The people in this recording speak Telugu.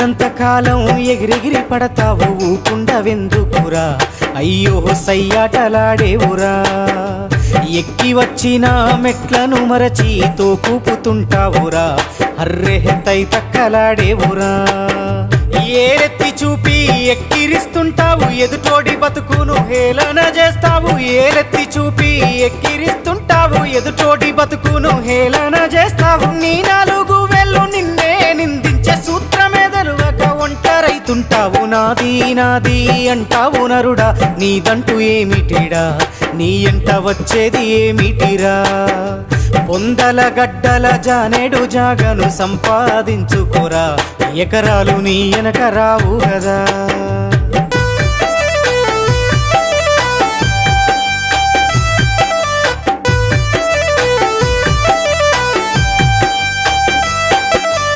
ఉన్నంత కాలం ఎగిరెగిరి పడతావు ఊకుండవెందుకురా అయ్యో సయ్యాటలాడేవురా ఎక్కి వచ్చిన మెట్లను మరచి తోకూపుతుంటావురా అర్రె తై తక్కలాడేవురా ఏలెత్తి చూపి ఎక్కిరిస్తుంటావు ఎదుటోడి బతుకును హేళన చేస్తావు ఏలెత్తి చూపి ఎక్కిరిస్తుంటావు ఎదుటోడి బతుకును హేళన చేస్తావు నీ నాలుగు వేళ్ళు నిన్నే నిందించే సూత్రమేదలువక ఒంటరైతుంటావు నాది నాది అంటావు నరుడా నీదంటూ ఏమిటిడా నీ ఎంట వచ్చేది ఏమిటిరా పొందల గడ్డల జానేడు జాగను సంపాదించుకోరా ఎకరాలు నీ వెనక రావు కదా।